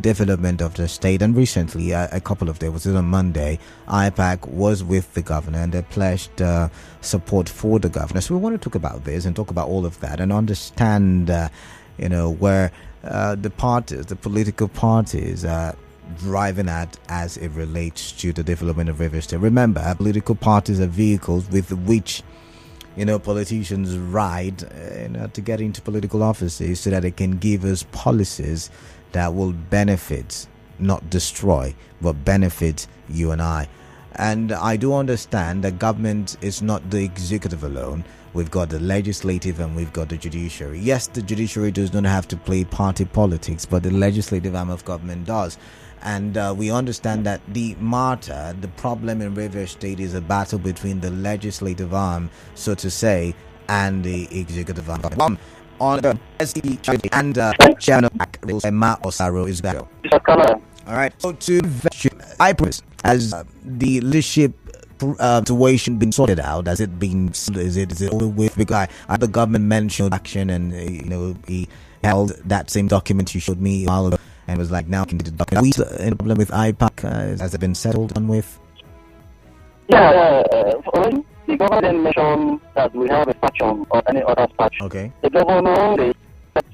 development of the state. And recently, a couple of days, was it on Monday, IPAC was with the governor and they pledged support for the governor. So we want to talk about this and talk about all of that and understand, where the parties, the political parties are driving at as it relates to the development of Rivers State. Remember, political parties are vehicles with which politicians ride to get into political offices so that they can give us policies that will benefit, not destroy, but benefit you and I. And I do understand that government is not the executive alone. We've got the legislative and we've got the judiciary. Yes, the judiciary does not have to play party politics, but the legislative arm of government does. And we understand that the problem in Rivers State is a battle between the legislative arm, so to say, and the executive arm. On the SDP and Chairman of IPAC, Osaro is there. All right. So to IPAC, as the leadership situation been sorted out? Has it been? Is it over with? Because the government mentioned action, and he held that same document you showed me a while ago, and was like, now can the document. Any problem with IPAC? Has it been settled on with? Yeah. The government mentioned that we have a faction or any other faction. Okay. The governor said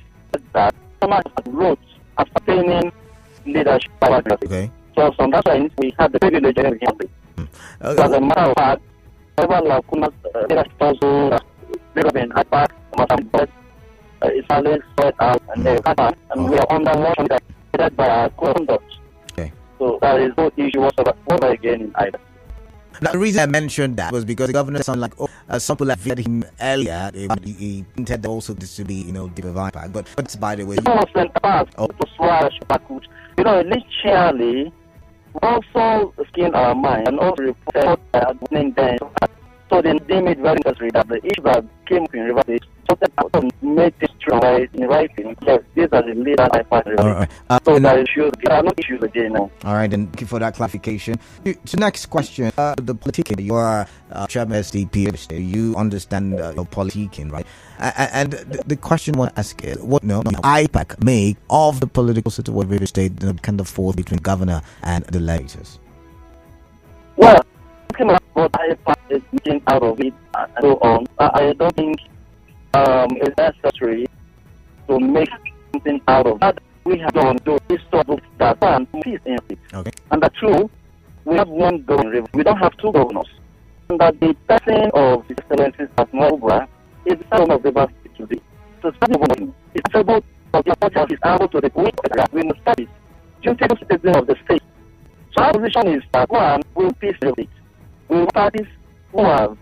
that someone wrote ascertaining leadership. Okay. So from that point, we had the privilege of hearing. As a matter of fact, several lacunas leadership also development IPAC is always spread out and we are under motion that by our conduct. Okay. So there is no issue whatsoever again in either. Now, the reason I mentioned that was because the governor sounded like, some people have vetted him earlier. He intended also this to be, deep of IPAC. But by the way, initially, also skin our mind and also reported them. So they deemed it very necessary that the issue that came in River State made it strong in writing. Yes, these are the leaders I find. Right. So there are no issues again now. All right, and thank you for that clarification. So next question, the politicking, you are Chairman SDP, you understand your politicking, right? And the question I want to ask is, what IPAC make of the political situation of River State, kind of force between governor and the legislators? Well, talking about what IPAC is making out of it and so on, I don't think it's necessary to make something out of that. We have done this sort of that one peace in it. Okay. And that's true. We have one governor. We don't have two governors. And that the person of His Excellency Asmobra is the son of the River State today. So it's able to his able to the weak. We must study dutiful citizen of the state. So our position is that one, we will peace with it. We will parties who are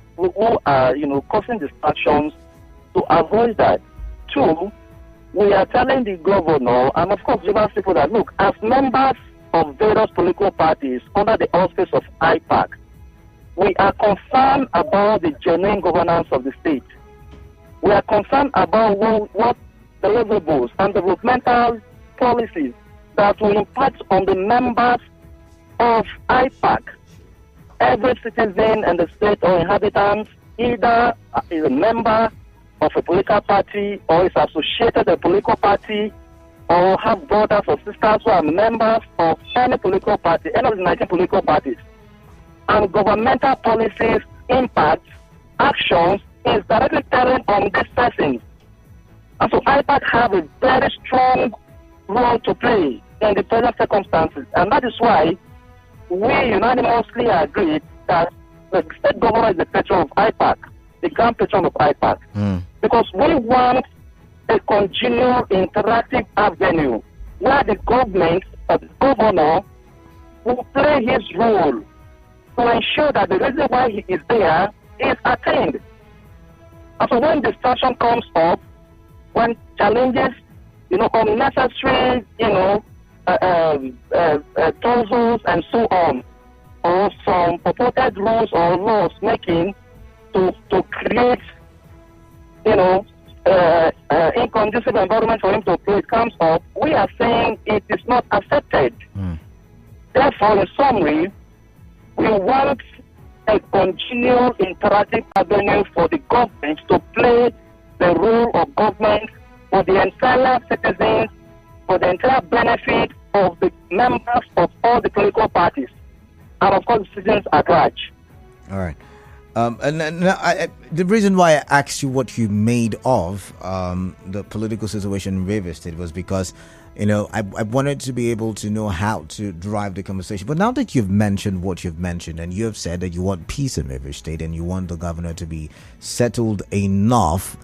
causing distractions to avoid that. Two, we are telling the governor and of course Rivers people that look, as members of various political parties under the auspice of IPAC, we are concerned about the genuine governance of the state. We are concerned about what deliverables and developmental policies that will impact on the members of IPAC. Every citizen in the state or inhabitants either is a member of a political party or is associated with a political party or have brothers or sisters who are members of any political party, any of the 19 political parties. And governmental policies, impacts, actions is directly telling on these persons. And so IPAC have a very strong role to play in the present circumstances. And that is why we unanimously agreed that the state governor is the patron of IPAC, the grand patron of IPAC. Because we want a continual interactive avenue where the government, the governor, will play his role to ensure that the reason why he is there is attained. And so when distraction comes up, when challenges, unnecessary, tonsils and so on, or some purported rules or laws making to create, inconducive environment for him to play comes up, we are saying it is not accepted. Therefore, in summary, we want a continual interactive avenue for the government to play the role of government for the entire citizens, for the entire benefit of the members of all the political parties, and of course, citizens at large. All right. The reason why I asked you what you made of the political situation in Rivers State was because, I wanted to be able to know how to drive the conversation. But now that you've mentioned what you've mentioned, and you have said that you want peace in Rivers State and you want the governor to be settled enough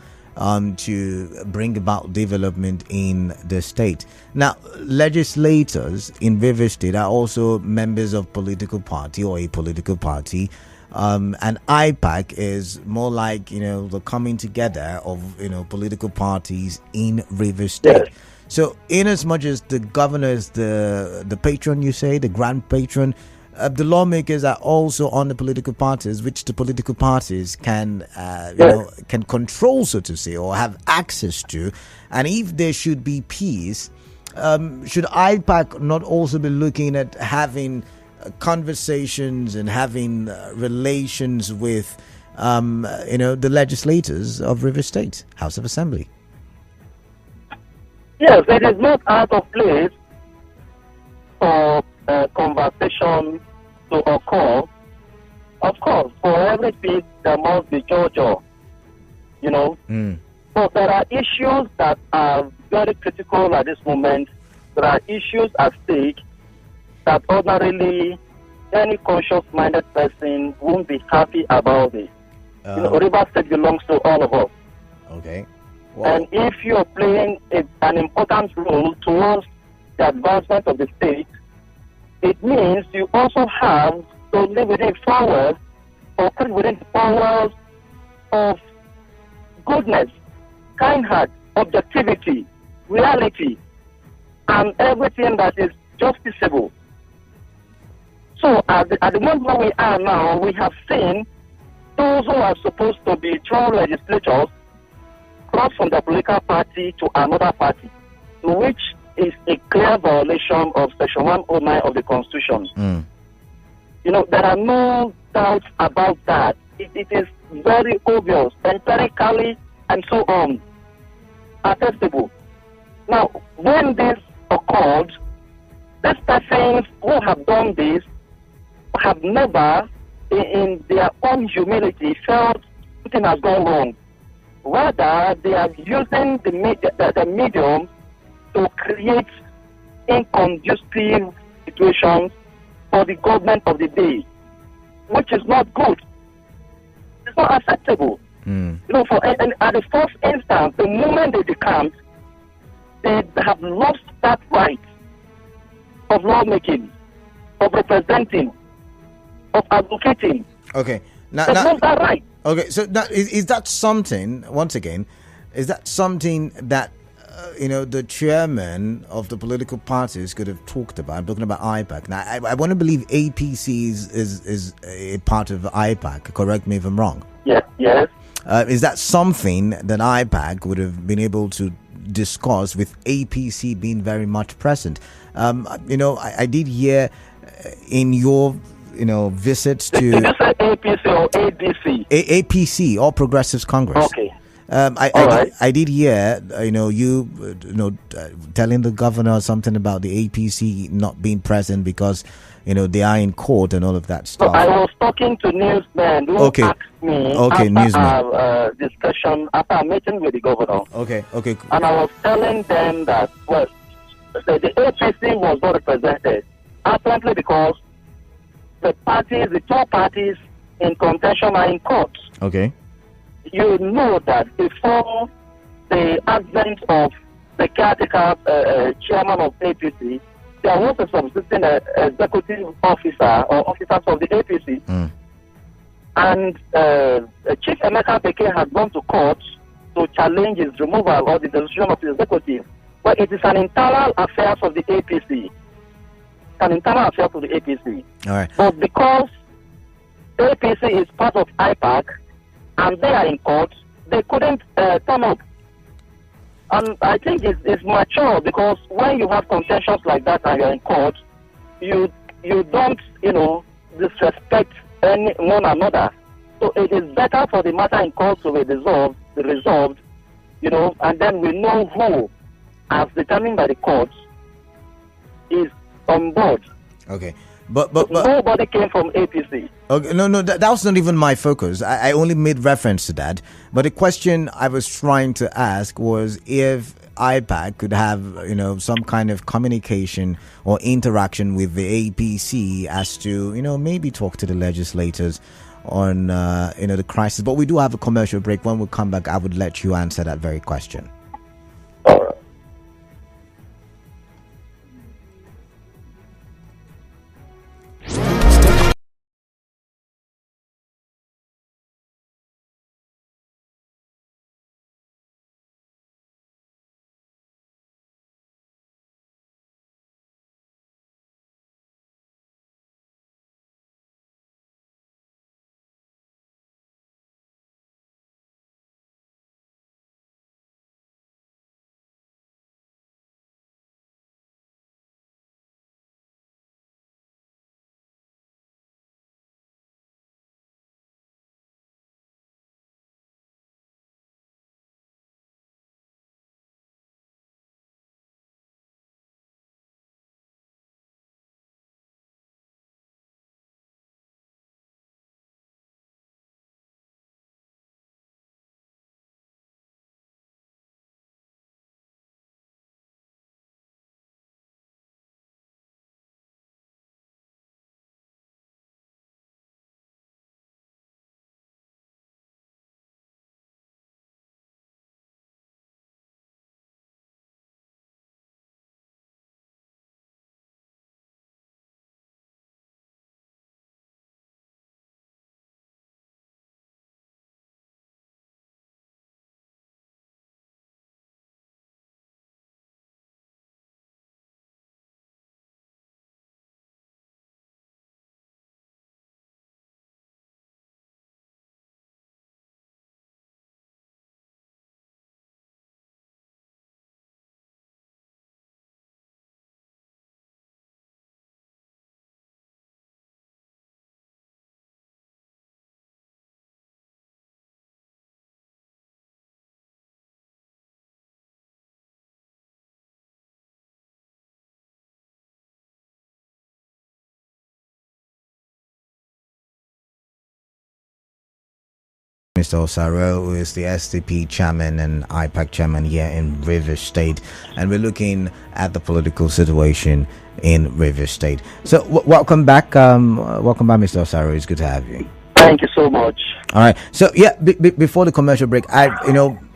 to bring about development in the state. Now, legislators in Rivers State are also members of political party or a political party. And IPAC is more like, the coming together of, political parties in Rivers State. Yes. So, in as much as the governor is the patron, you say, the grand patron, the lawmakers are also on the political parties, which the political parties can, can control, so to say, or have access to. And if there should be peace, should IPAC not also be looking at having conversations and having relations with, the legislators of Rivers State, House of Assembly? Yes, it is not out of place for conversation to occur. Of course, for every peace, there must be JoJo, But there are issues that are very critical at this moment. There are issues at stake that ordinarily any conscious-minded person won't be happy about it. Rivers State belongs to all of us. Okay. Well, and if you're playing an important role towards the advancement of the state, it means you also have to live within powers or put within powers of goodness, kind heart, objectivity, reality, and everything that is justiciable. So at the moment where we are now, we have seen those who are supposed to be true legislators cross from the political party to another party, which is a clear violation of Section 109 of the Constitution. There are no doubts about that. It is very obvious, empirically, and so on, attestable. Now, when this occurred, these persons who have done this have never, in their own humility, felt something has gone wrong. Rather, they are using the medium to create inconducive situations for the government of the day, which is not good. It's not acceptable. At the first instance, the moment they decamp, they have lost that right of lawmaking, of representing, of advocating. Okay. They lost that right. Okay, so is that something, once again, is that something that, the chairman of the political parties could have talked about? I'm talking about IPAC. Now, I want to believe APC is a part of IPAC. Correct me if I'm wrong. Yes. Is that something that IPAC would have been able to discuss with APC being very much present? I did hear in your visits to... Did you say APC or ADC? APC, All Progressives Congress. Okay. I did hear, telling the governor something about the APC not being present because, they are in court and all of that stuff. So I was talking to newsmen who asked me after our discussion, after our meeting with the governor. Okay. And I was telling them that, the APC was not represented, apparently because the two parties in contention are in court. Okay. You know that before the advent of the caretaker chairman of APC, there was a subsisting executive officer or officers of the APC. And Chief Emeka Peke has gone to court to challenge his removal or the decision of the executive. But it is an internal affair of the APC. All right. But because APC is part of IPAC and they are in court, they couldn't turn up. And I think it's mature because when you have contentions like that and you're in court, you don't, disrespect one another. So it is better for the matter in court to be resolved, and then we know who, as determined by the courts, is on board. Okay. But nobody came from APC. Okay, no, that was not even my focus. I only made reference to that. But the question I was trying to ask was if IPAC could have, some kind of communication or interaction with the APC as to, maybe talk to the legislators on, the crisis. But we do have a commercial break. When we come back, I would let you answer that very question. All right. Mr. Osaro, who is the SDP chairman and IPAC chairman here in Rivers State, and we're looking at the political situation in Rivers State. So, welcome back, Mr. Osaro. It's good to have you. Thank you so much. All right. So, yeah, before the commercial break,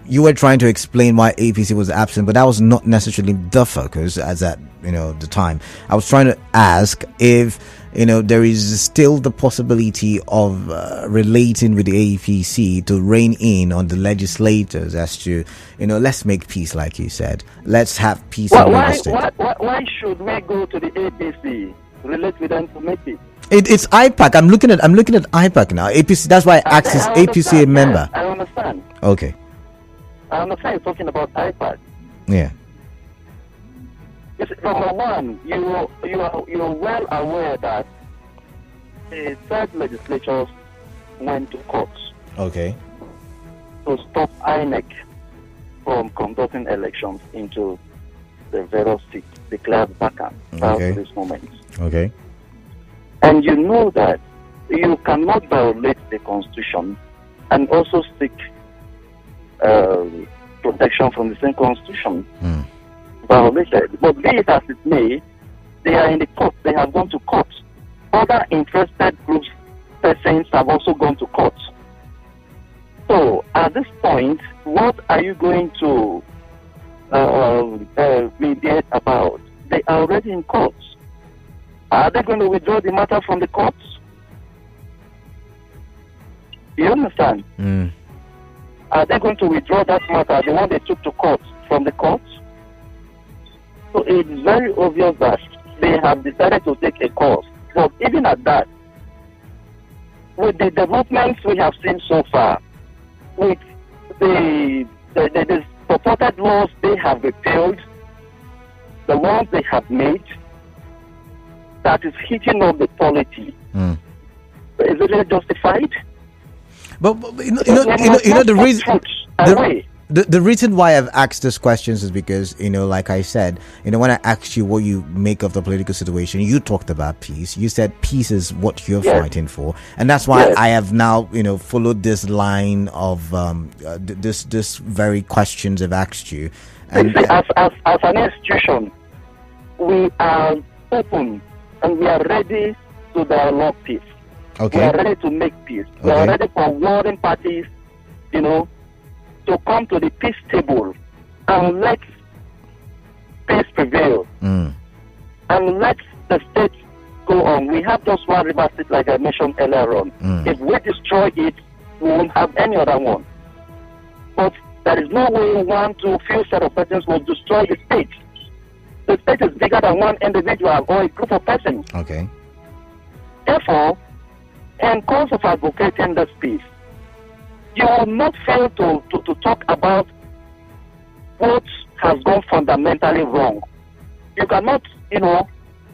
you were trying to explain why APC was absent, but that was not necessarily the focus as at the time. I was trying to ask if there is still the possibility of relating with the APC to rein in on the legislators as to let's make peace, like you said. Let's have peace. Why should we go to the APC, relate with them to make peace? It's IPAC. I'm looking at IPAC now. APC. That's why I asked, is APC a member? I understand. Okay. I understand you're talking about IPAC. Yeah. Number one, you're well aware that the third legislatures went to court. Okay. To stop INEC from conducting elections into the various seats declared vacant at this moment. Okay. And you know that you cannot violate the Constitution and also seek protection from the same Constitution. Violated. But be it as it may, they are in the court. They have gone to court. Other interested groups, persons have also gone to court. So at this point, what are you going to mediate about? They are already in court. Are they going to withdraw the matter from the courts? You understand? Are they going to withdraw that matter, the one they took to court, from the courts? So it's very obvious that they have decided to take a course. But even at that, with the developments we have seen so far, with the purported laws they have repealed, the ones they have made, that is hitting up the polity. Is it really justified? But the reason The reason why I've asked these questions is because, like I said, when I asked you what you make of the political situation, you talked about peace. You said peace is what you're fighting for. And that's why I have now, followed this line of this very questions I've asked you. And as an institution, we are open and we are ready to dialogue peace. Okay. We are ready to make peace. We are ready for warring parties, to come to the peace table and let peace prevail. And let the state go on. We have just one river state, like I mentioned earlier on. If we destroy it, we won't have any other one. But there is no way one to few set of persons will destroy the state. The state is bigger than one individual or a group of persons. Okay. Therefore, in cause of advocating this peace, you will not fail to talk about what has gone fundamentally wrong. You cannot,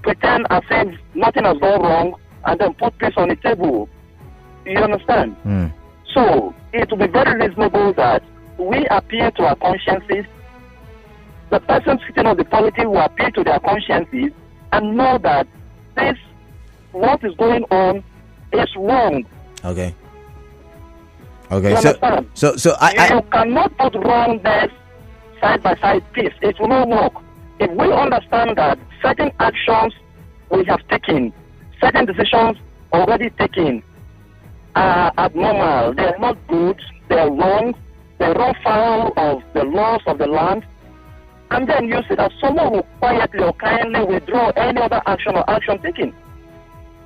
pretend as if nothing has gone wrong and then put peace on the table. You understand? So, it will be very reasonable that we appeal to our consciences. The person sitting on the polity will appeal to their consciences and know that what is going on is wrong. Okay. You understand? So you cannot put wrongness side by side peace. It will not work. If we understand that certain actions we have taken, certain decisions already taken are abnormal, they are not good, they are wrong, they run foul of the laws of the land, and then you see that someone will quietly or kindly withdraw any other action or action taken.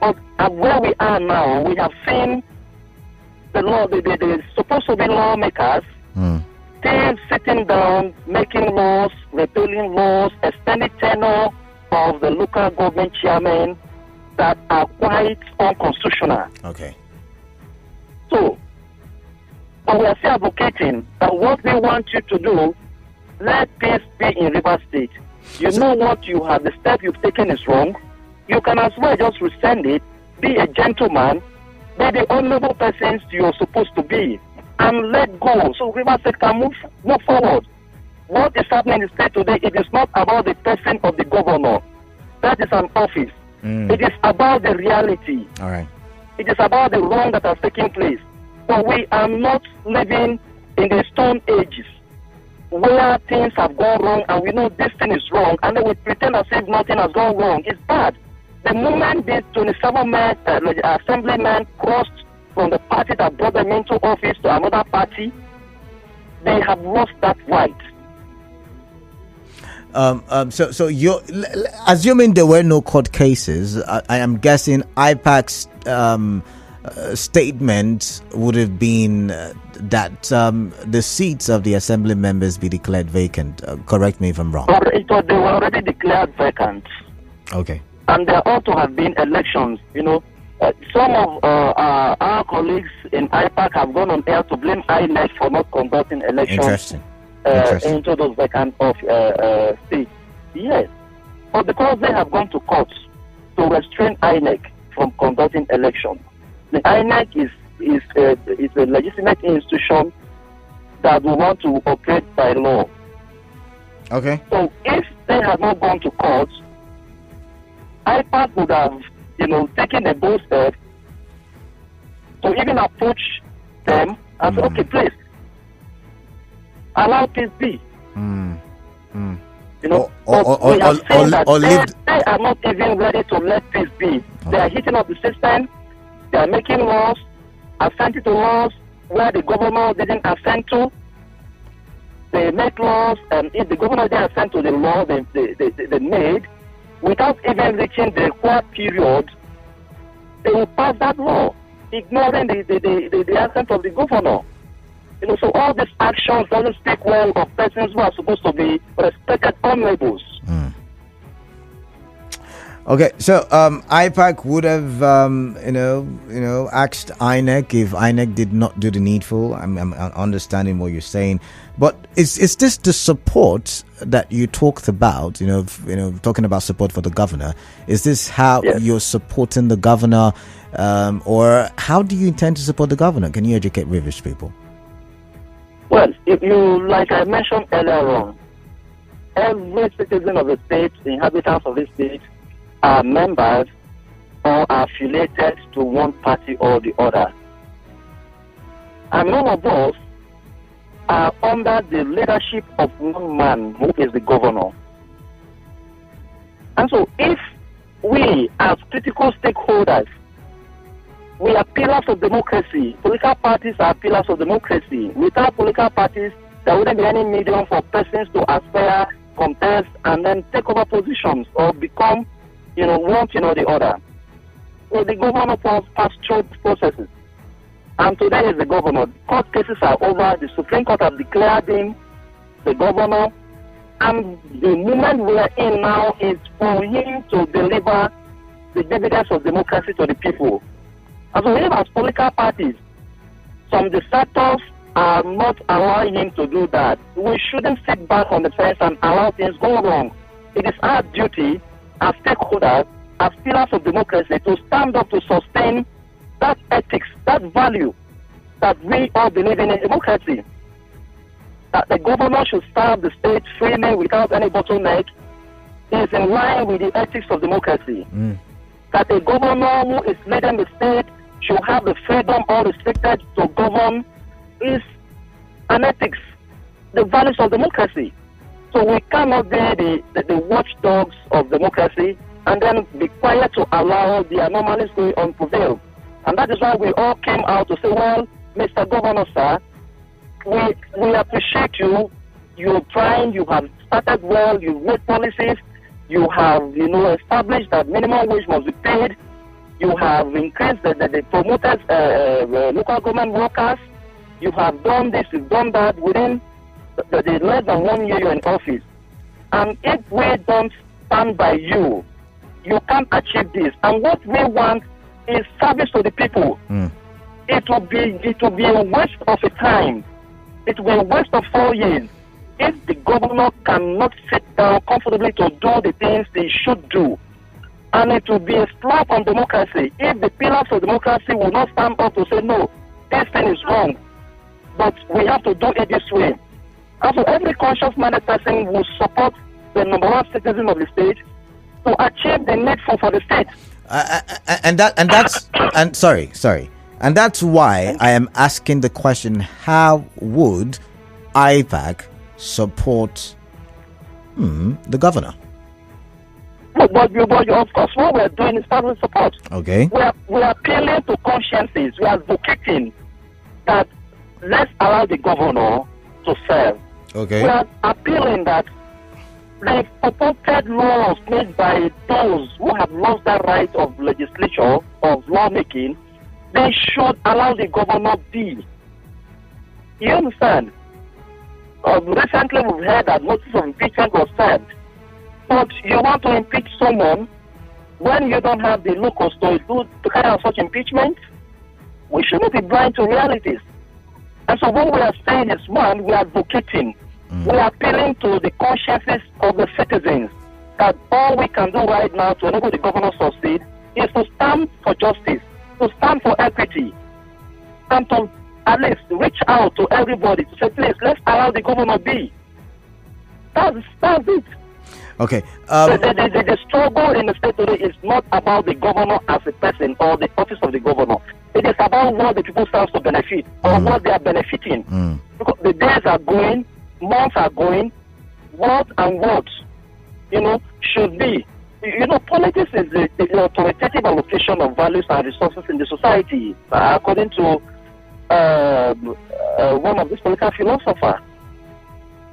But at where we are now, we have seen the supposed to be lawmakers still sitting down, making laws, repealing laws, extended tenure of the local government chairmen that are quite unconstitutional. Okay. So, but we are still advocating that what we want you to do, let peace be in River State. Know what you have, the step you've taken is wrong. You can as well just rescind it, be a gentleman, be the honorable persons you're supposed to be, and let go. So River State can move forward. What is happening in the state today, it is not about the person of the governor. That is an office. It is about the reality. All right. It is about the wrong that has taken place. But we are not living in the stone ages where things have gone wrong and we know this thing is wrong and then we pretend as if nothing has gone wrong. It's bad. The moment these 27 assemblymen crossed from the party that brought them into office to another party, they have lost that right. So you're assuming there were no court cases. I am guessing IPAC's statement would have been that the seats of the assembly members be declared vacant. Correct me if I'm wrong. They were already declared vacant. Okay. And there ought to have been elections. Some of our colleagues in IPAC have gone on air to blame INEC for not conducting elections. Interesting. Into those vacant seats. Yes. But because they have gone to court to restrain INEC from conducting elections, the INEC is a legitimate institution that we want to operate by law. Okay. So if they had not gone to court, IPAC would have, taken a bold step to even approach them and say, okay, please, allow peace be. They are not even ready to let peace be. Okay. They are hitting up the system. They are making laws, assenting to laws where the governor didn't assent to. They make laws, and if the governor didn't assent to the law they made, without even reaching the required period, they will pass that law, ignoring the assent of the governor. So all these actions doesn't speak well of persons who are supposed to be respected honorables. Okay, so IPAC would have, asked INEC if INEC did not do the needful. I'm understanding what you're saying, but is this the support that you talked about? Talking about support for the governor. Is this how you're supporting the governor, or how do you intend to support the governor? Can you educate Rivers people? Well, if you, like I mentioned earlier on, every citizen of the state, the inhabitants of the state, are members or affiliated to one party or the other. And none of us are under the leadership of one man who is the governor. And so if we as critical stakeholders, we are pillars of democracy, political parties are pillars of democracy. Without political parties, there wouldn't be any medium for persons to aspire, contest, and then take over positions or become, one thing or the other. So the governor passed through processes. And today is the governor. Court cases are over. The Supreme Court has declared him the governor. And the moment we are in now is for him to deliver the dividends of democracy to the people. And so even as political parties, some detractors are not allowing him to do that. We shouldn't sit back on the fence and allow things go wrong. It is our duty as stakeholders, as pillars of democracy, to stand up to sustain that ethics, that value that we all believe in democracy. That the governor should serve the state freely without any bottleneck is in line with the ethics of democracy. That a governor who is leading the state should have the freedom unrestricted to govern is an ethics, the values of democracy. So we cannot be the watchdogs of democracy and then be quiet to allow the anomalies going on prevail. And that is why we all came out to say, well, Mr. Governor, sir, we appreciate you. You're trying, you have started well, you've made policies, you have, established that minimum wage must be paid, you have increased the promoters, local government workers, you have done this, you've done that within the less than 1 year you're in office. And if we don't stand by you, you can't achieve this. And what we want is service to the people. It will be a waste of a time. It will be a waste of 4 years if the governor cannot sit down comfortably to do the things they should do. And it will be a slap on democracy if the pillars of democracy will not stand up to say, no, this thing is wrong, but we have to do it this way. And so every conscious-minded person will support the number one citizen of the state to achieve the needful for the state. And that's why I am asking the question: how would IPAC support the governor? But of course, what we're doing is public support. Okay. We are appealing to consciences. We are advocating that let's allow the governor to serve. Okay. We are appealing that the purported laws made by those who have lost that right of legislature, of lawmaking, they should allow the governor be. You understand? Recently we've heard that notice of impeachment was served. But you want to impeach someone when you don't have the locus to carry out such impeachment? We shouldn't be blind to realities. And so what we are saying is, one, we are advocating. We are appealing to the consciences of the citizens that all we can do right now to enable the governor to succeed is to stand for justice, to stand for equity, and to at least reach out to everybody to say, please, let's allow the governor be. That's it. Okay. The struggle in the state today is not about the governor as a person or the office of the governor. It is about what the people stand to benefit or what they are benefiting. Because the days are going, months are going, what should be. Politics is the authoritative allocation of values and resources in the society, according to one of these political philosophers.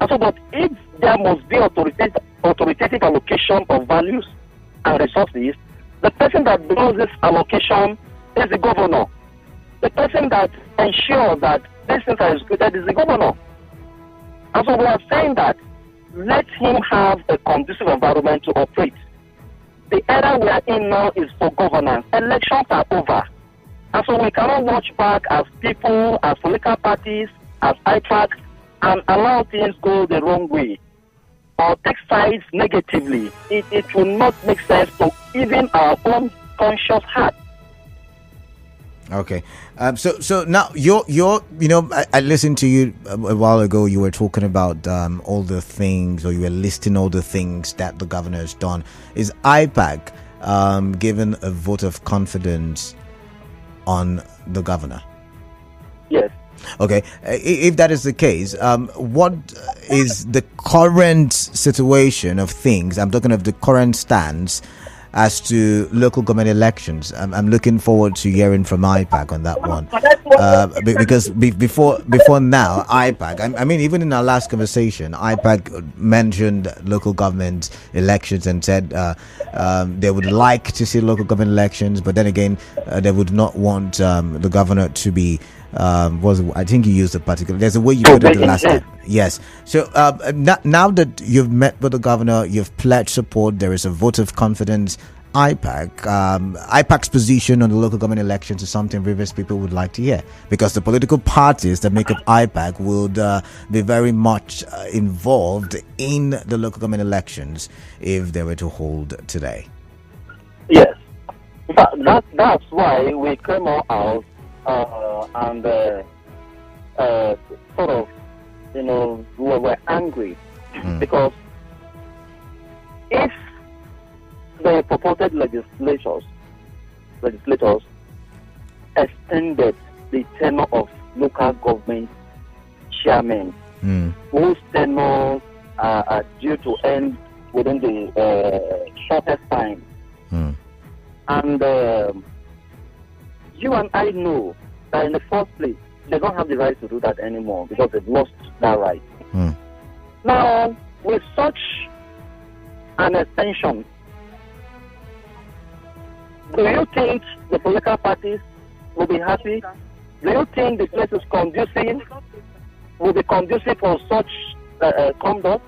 And so, but if there must be authoritative allocation of values and resources, the person that does this allocation is the governor. The person that ensures that these things are executed is the governor. And so we are saying that let him have a conducive environment to operate. The era we are in now is for governance. Elections are over. And so we cannot watch back as people, as political parties, as IPAC, and allow things go the wrong way or take sides negatively. It will not make sense to even our own conscious heart. Okay. So now I listened to you a while ago. You were talking about all the things, or you were listing all the things that the governor has done. Is IPAC given a vote of confidence on the governor? Yes. Okay. If that is the case, what is the current situation of things? I'm talking of the current stance as to local government elections. I'm looking forward to hearing from IPAC on that one, because before now, IPAC. I mean, even in our last conversation, IPAC mentioned local government elections and said they would like to see local government elections, but then again, they would not want the governor to be. I think you used a particular. There's a way you put it the last time. Yes. So now that you've met with the governor, you've pledged support. There is a vote of confidence. IPAC's position on the local government elections is something Rivers people would like to hear, because the political parties that make up IPAC would be very much involved in the local government elections if they were to hold today. Yes. That's why we came out. And sort of, we were angry because if the purported legislators extended the tenure of local government chairmen whose tenures are due to end within the shortest time, and you and I know that in the first place, they don't have the right to do that anymore because they've lost that right. Now, with such an extension, do you think the political parties will be happy? Do you think the place is conducive, will be conducive for such conduct?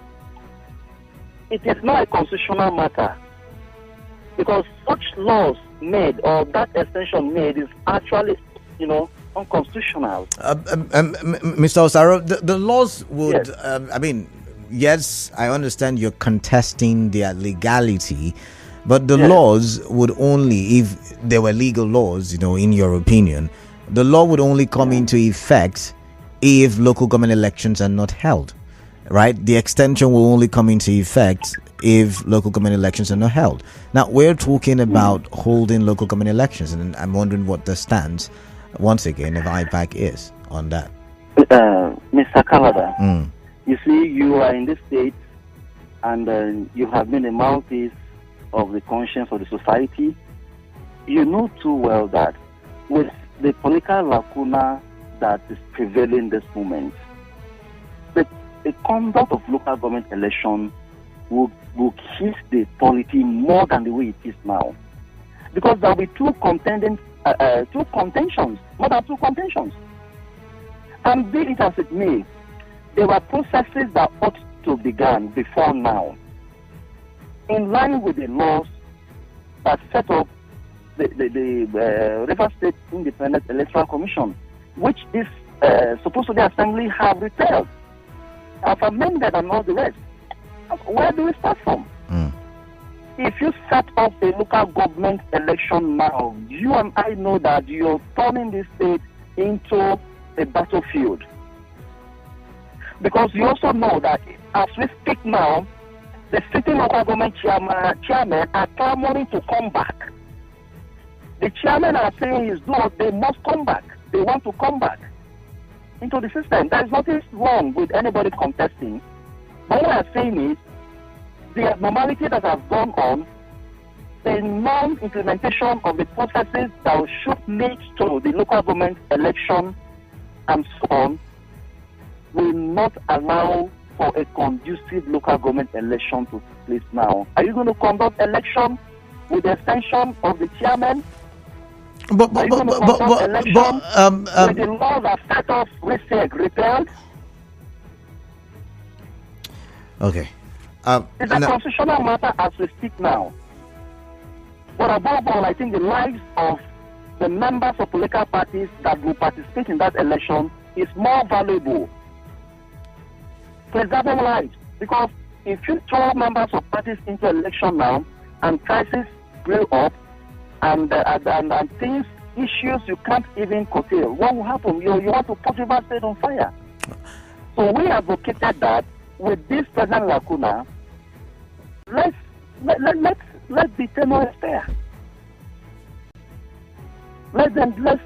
It is not a constitutional matter, because such laws made, or that extension made, is actually, unconstitutional. Mr. Osaro, the laws would, yes. Yes, I understand you're contesting their legality, but the laws would only, if there were legal laws, in your opinion, the law would only come into effect if local government elections are not held, right? The extension will only come into effect if local government elections are not held. Now, we're talking about holding local government elections, and I'm wondering what the stance, once again, of IPAC is on that. Mr. Canada, you see, you are in this state, and you have been a mouthpiece of the conscience of the society. You know too well that with the political lacuna that is prevailing this moment, the conduct of local government election will hit the polity more than the way it is now, because there will be two contentions, more than two contentions. And be it as it may, there were processes that ought to begin before now, in line with the laws that set up the Rivers State Independent Electoral Commission, which this supposedly assembly have repealed, have amended, and all the rest. Where do we start from? If you set up a local government election now, you and I know that you're turning this state into a battlefield. Because you also know that as we speak now, the sitting local government chairmen are clamoring to come back. The chairmen are saying they must come back. They want to come back into the system. There is nothing wrong with anybody contesting. But what I'm saying is, the abnormality that has gone on, the non-implementation of the processes that should lead to the local government election and so on, will not allow for a conducive local government election to take place now. Are you going to conduct election with the extension of the chairman? But with the laws that set off repealed? Okay. It's a constitutional matter as we speak now. But above all, I think the lives of the members of political parties that will participate in that election is more valuable. Preserving lives. Because if you throw members of parties into election now, and crisis brew up, and things issues you can't even curtail, what will happen? You want to put River State on fire. So we advocated that with this present lacuna, let's be tenor fair. Let's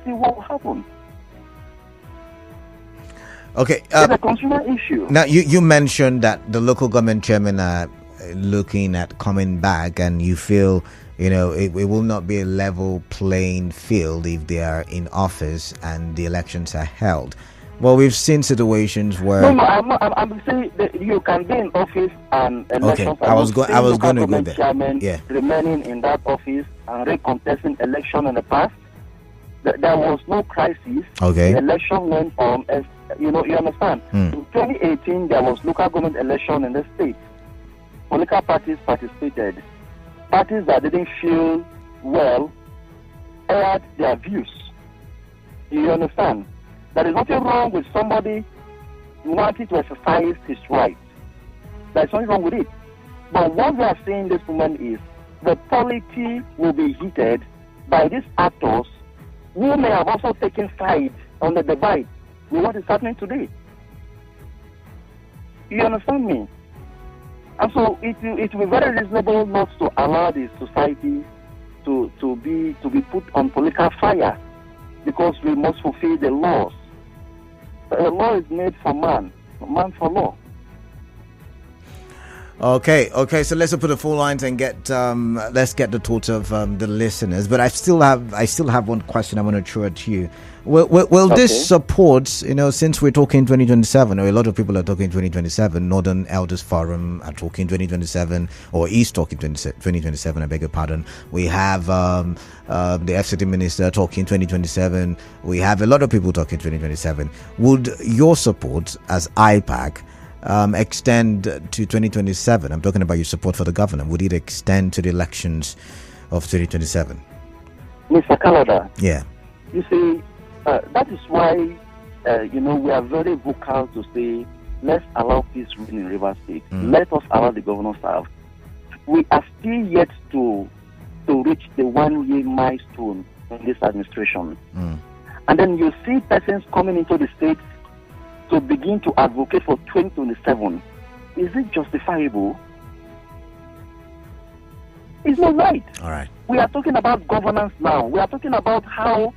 see what will happen. Okay. It's a consumer issue. Now, you mentioned that the local government chairman are looking at coming back, and you feel, it will not be a level playing field if they are in office and the elections are held. Well, we've seen situations where... No, I'm saying that you can be in office and elections... Okay, I was going to go there. Chairman remaining in that office and recontesting election in the past. There was no crisis. Okay. The election went on, as you understand. In 2018, there was local government election in the state. Political parties participated. Parties that didn't feel well aired their views. You understand? There is nothing wrong with somebody wanting to exercise his right. There's nothing wrong with it. But what we are seeing this moment is the polity will be heated by these actors who may have also taken sides on the divide with what is happening today. You understand me? And so it will be very reasonable not to allow the society to be put on political fire, because we must fulfill the laws. The law is made for man for law. Okay. So let's put the full lines and let's get the thoughts of the listeners. But I still have one question I want to throw at you. Will this support, since we're talking 2027, or a lot of people are talking 2027, Northern Elders Forum are talking 2027, or is talking 2027, I beg your pardon. We have the FCT minister talking 2027. We have a lot of people talking 2027. Would your support as IPAC extend to 2027? I'm talking about your support for the governor. Would it extend to the elections of 2027? Mr. Canada. Yeah. You see, that is why, we are very vocal to say, let's allow peace reign in River State. Let us allow the governor serve. We are still yet to reach the 1-year milestone in this administration. And then you see persons coming into the state to begin to advocate for 2027. Is it justifiable? It's not right. All right. We are talking about governance now. We are talking about how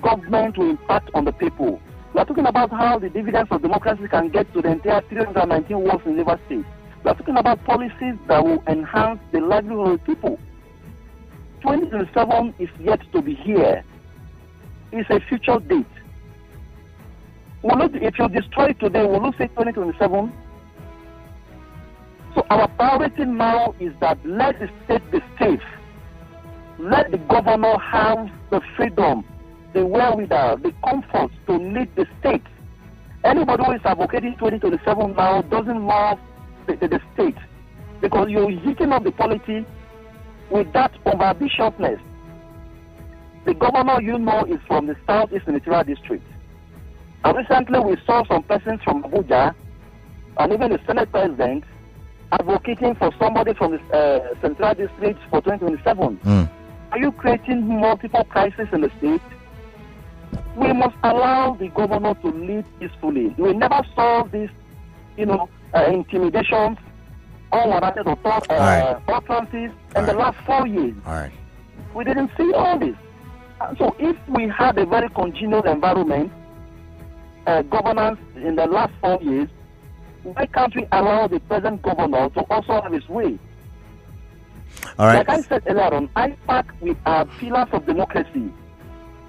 government will impact on the people. We are talking about how the dividends of democracy can get to the entire 319 wards in River State. We are talking about policies that will enhance the livelihood of people. 2027 is yet to be here. It's a future date. If you destroy it today, will you say 2027? So our priority now is that let the state be safe. Let the governor have the freedom, the wherewithal, the comfort to lead the state. Anybody who is advocating 2027 now doesn't love the state, because you're heating up the polity with that over-ambitiousness. The governor is from the Southeast Senatorial District. And recently we saw some persons from Abuja and even the Senate President advocating for somebody from the Central District for 2027. Are you creating multiple crises in the state? We must allow the governor to lead peacefully. We never saw this, intimidations, unwarranted utterances in the last 4 years. All right. We didn't see all this. So if we had a very congenial environment, governance in the last 4 years, why can't we allow the present governor to also have his way? All right. Like I said earlier on, IPAC, we are pillars of democracy,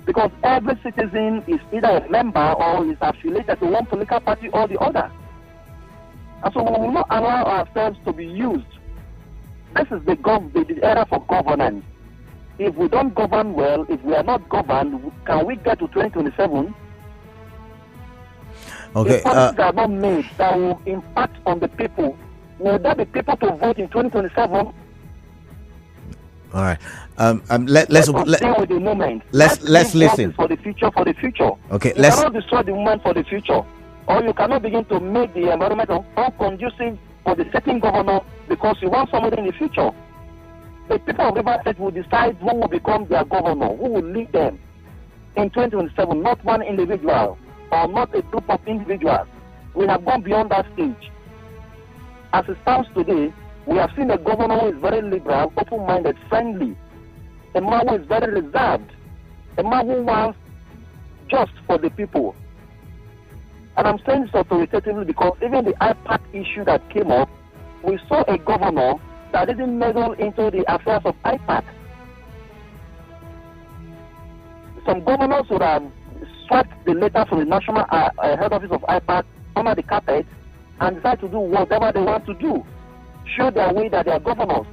because every citizen is either a member or is affiliated to one political party or the other. And so we will not allow ourselves to be used. This is the era for governance. If we don't govern well, if we are not governed, can we get to 2027? Okay. If policies are not made that will impact on the people, will there be people to vote in 2027? All right. Let's deal with the moment. Let's listen for the future. Okay. You cannot destroy the moment for the future, or you cannot begin to make the environment unconducive for the sitting governor because you want somebody in the future. The people of River State will decide who will become their governor, who will lead them. in 2027, not one individual or not a group of individuals. We have gone beyond that stage. As it stands today, we have seen a governor who is very liberal, open-minded, friendly, a man who is very reserved, a man who wants just for the people. And I'm saying this authoritatively because even the IPAC issue that came up, we saw a governor that didn't meddle into the affairs of IPAC. Some governors would have swept the letter from the national head office of IPAC under the carpet and decide to do whatever they want to do. Show their way that they are governors.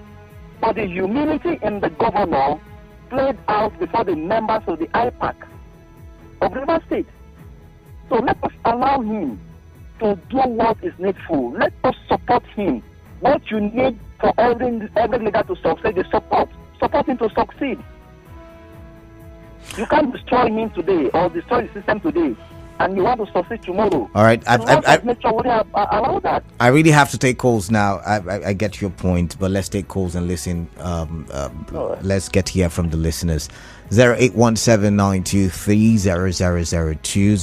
But the humility in the governor played out before the members of the IPAC of River State. So let us allow him to do what is needful. Let us support him. What you need for every leader to succeed is support. Support him to succeed. You can't destroy him today or destroy the system today, and you want to succeed tomorrow. All right, allow that. I really have to take calls now. I get your point, but let's take calls and listen. Let's get here from the listeners. 0817-923-0002,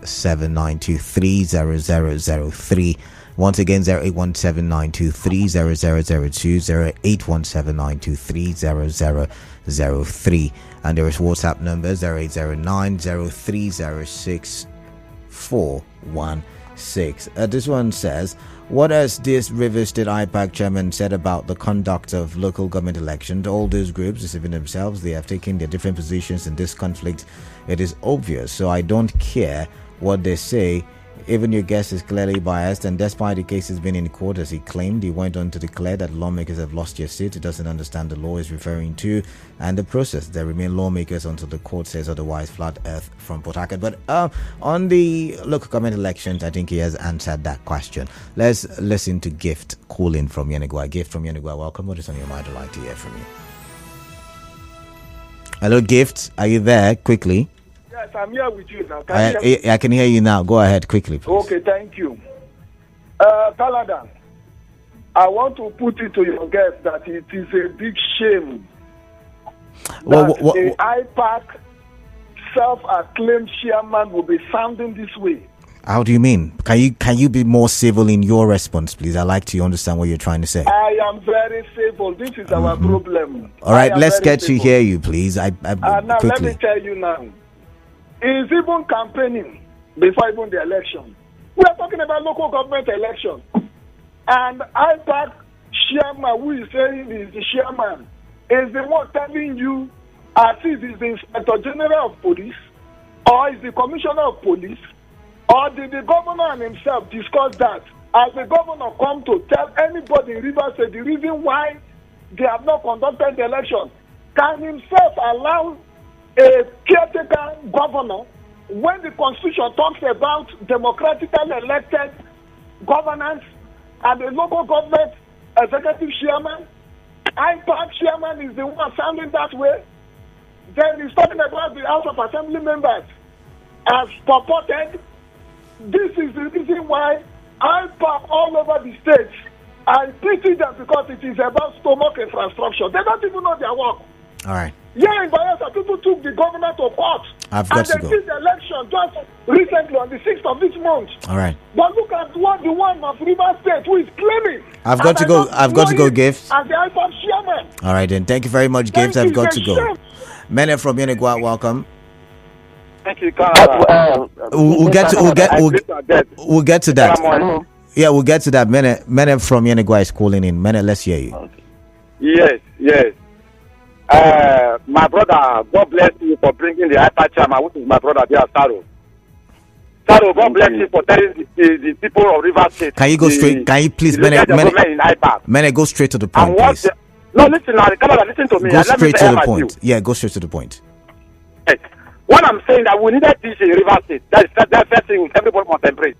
0817-923-0003. Once again, 0817-923-0002, 0817-923-0003. And there is WhatsApp number 0809-0306-416. This one says, what has this River State IPAC chairman said about the conduct of local government elections? All those groups deceiving themselves, they have taken their different positions in this conflict. It is obvious, so I don't care what they say. Even your guest is clearly biased, and despite the cases being in court, as he claimed, he went on to declare that lawmakers have lost their seat. He doesn't understand the law he's referring to and the process. There remain lawmakers until the court says otherwise. Flat earth from Port Harcourt. But on the local government elections, I think he has answered that question. Let's listen to Gift calling from Yenagua. Gift from Yenagua, welcome. What is on your mind? I'd like to hear from you. Hello, Gift. Are you there? Quickly. Yes, I'm here with you now. I can hear you now. Go ahead quickly, please. Okay, thank you. Taladan, I want to put it to your guest that it is a big shame that the IPAC self-acclaimed chairman will be sounding this way. How do you mean? Can you be more civil in your response, please? I'd like to understand what you're trying to say. I am very civil. This is our problem. All right, let's get to hear you, please. Now, quickly. Let me tell you now. He's even campaigning before even the election. We are talking about local government election. And IPAC chairman, who is saying is the chairman, is the one telling you as if he's the Inspector General of Police, or is the Commissioner of Police, or did the governor and himself discuss that? As the governor come to tell anybody in Rivers State the reason why they have not conducted the election, can himself allow a caretaker governor when the constitution talks about democratically elected governance and the local government executive chairman? IPAC chairman is the one sounding that way. Then he's talking about the House of Assembly members as purported. This is the reason why IPAC all over the states, I pity them because it is about stomach infrastructure. They don't even know their work. All right. Yeah, in Bayelsa, people took the governor to court. I've got to go. And they did the election just recently on the 6th of this month. All right. But look at what the one of River State who is claiming. I've got to go, Gift. As the IPAC chairman. All right, then. Thank you very much, Gift. I've got to go. Mene from Yenagua, welcome. Thank you, We'll get to that. Yeah, we'll get to that. Mene from Yenagua is calling in. Mene, let's hear you. Okay. Yes. My brother, God bless you for bringing the IPAC chairman, which is my brother there, Osaro. Osaro, God bless you for telling the people of River State. Can you go straight? Can you please, Mene, go straight to the point, please. No, listen now, listen to me. Go straight to the point. Yeah, go straight to the point. Yes. What I'm saying that we needed peace in River State. That's the first thing everybody must embrace.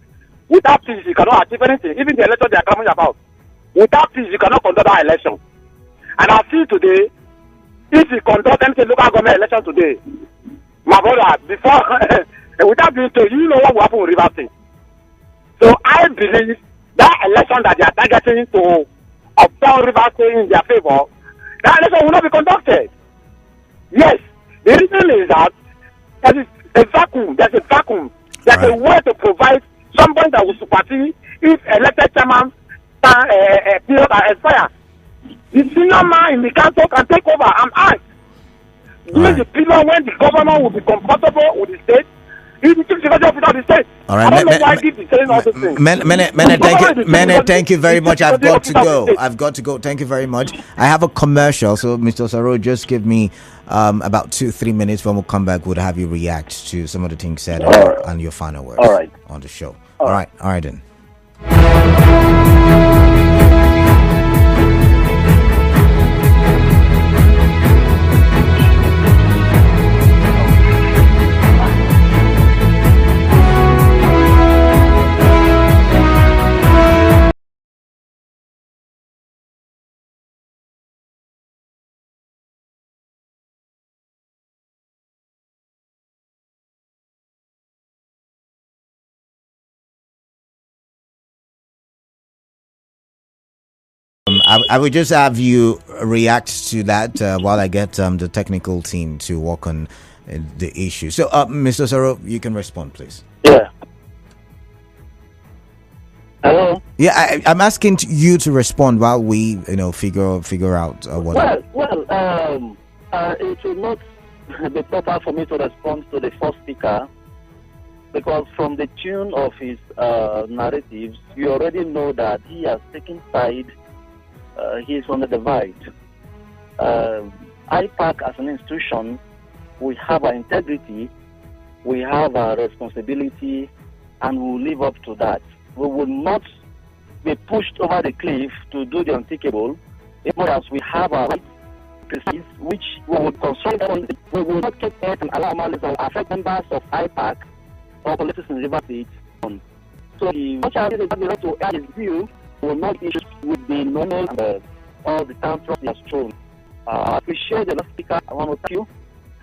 Without peace, you cannot achieve anything. Even the election they are coming about. Without peace, you cannot conduct our election. And I see today, if you conduct any local government election today, my brother, before, without being told, you know what will happen with River State. So I believe that election that they are targeting to upturn River State in their favor, that election will not be conducted. Yes, the reason is that There is a vacuum. There's a vacuum. There's a way to provide somebody that will supersede if elected chairman period expire. The senior man in the council can take over and act. During the period when the governor will be comfortable with the state, he will take the of the state. All right, I don't know why he keeps saying all these things. Thank you very much. I've got to go. Thank you very much. I have a commercial, so Mr. Osaro, just give me about 2-3 minutes. When we'll come back, we'll have you react to some of the things said and your final words on the show. All right then. I would just have you react to that while I get the technical team to work on the issue. So, Mr. Osaro, you can respond, please. Yeah. Hello. Yeah, I'm asking you to respond while we, figure out what. Well, it will not be proper for me to respond to the first speaker, because from the tune of his narratives, you already know that he has taken side. He is on the divide. IPAC as an institution, we have our integrity, we have our responsibility, and we will live up to that. We will not be pushed over the cliff to do the unthinkable, even as we have our rights, which we will consult on. We will not take it and allow malice or affect members of IPAC or politics in River State. So the much as he has the right to air his view, will not issue with the normal and all the tantrums he has thrown. I appreciate the last speaker. I want to thank you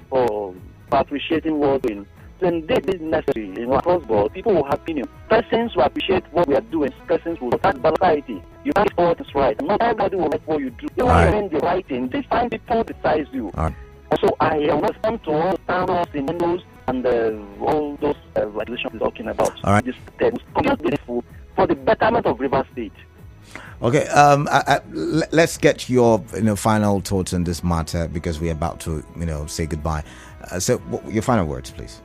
for appreciating what we're doing. So indeed, this is necessary. Across board, people will have opinion. Persons will appreciate what we are doing. Persons will attack society. You can't do what is right. Not everybody will like what you do. You want to do the right thing. These fine people decide you. Also, I respond to all standards in Windows and all those regulations we're talking about. All right. This is beautiful for the betterment of River State. Okay, let's get your final thoughts on this matter, because we're about to say goodbye. So your final words, please.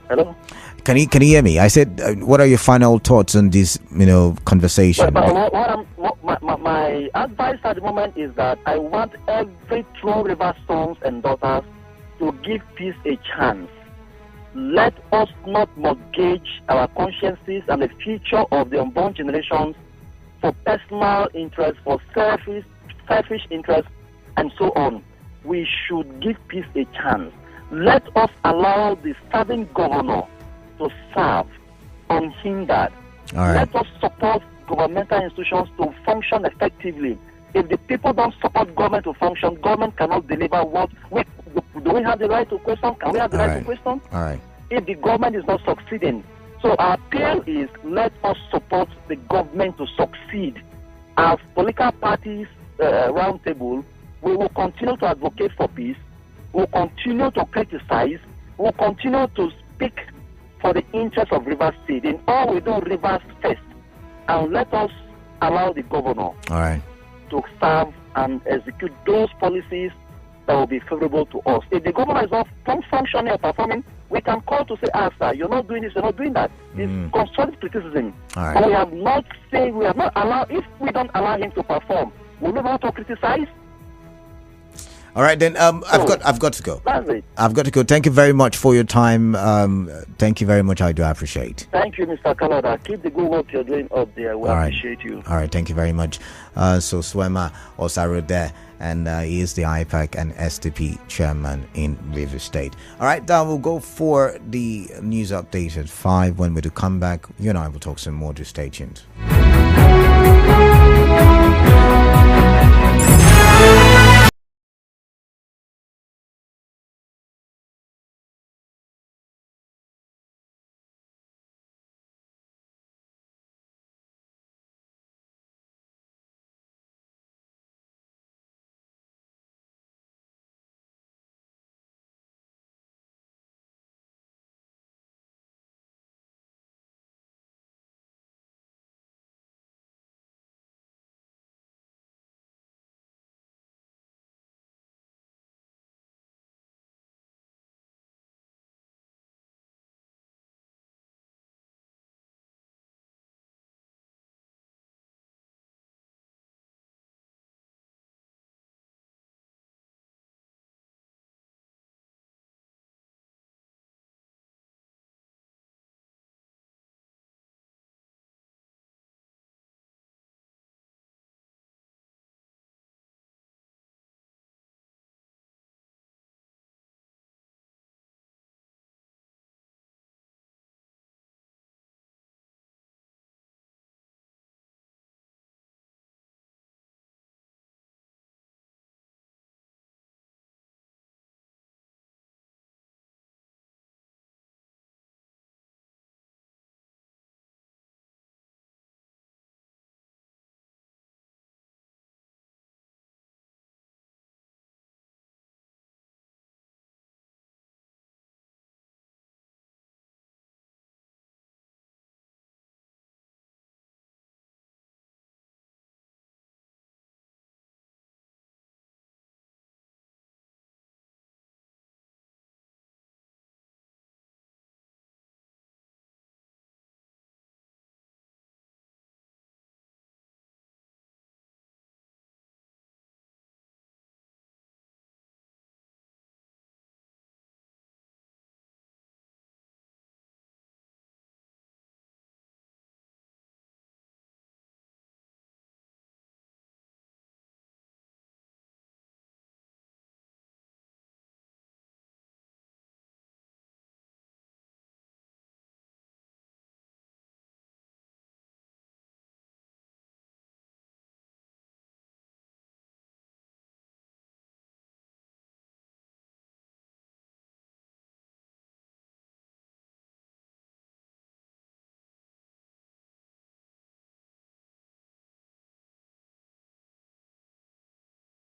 Hello. Can you hear me? I said, what are your final thoughts on this conversation? My advice at the moment is that I want every true River sons and daughters to give peace a chance. Let us not mortgage our consciences and the future of the unborn generations for personal interest, for selfish interest, and so on. We should give peace a chance. Let us allow the serving governor to serve unhindered. Let us support governmental institutions to function effectively. If the people don't support government to function, government cannot deliver what do we have the right to question? Can we have the right to question? All right. If the government is not succeeding. So our appeal is, let us support the government to succeed. As political parties roundtable, we will continue to advocate for peace. We will continue to criticize. We will continue to speak for the interests of River State. In all we do, Rivers first. And let us allow the governor to serve and execute those policies that will be favorable to us. If the governor is not functioning or performing, we can call to say, sir, you're not doing this, you're not doing that. It's constructive criticism. But we have not allowed, if we don't allow him to perform, we'll never want to criticize. All right, then I've got to go. That's it. I've got to go. Thank you very much for your time. Thank you very much. I do appreciate. Thank you, Mr. Canada. Keep the good work you're doing up there. We appreciate you. All right, thank you very much. Solsuema Osaro there, and he is the IPAC and SDP chairman in River State. All right, now we'll go for the news update at 5. When we do come back, you and I will talk some more. Just stay tuned.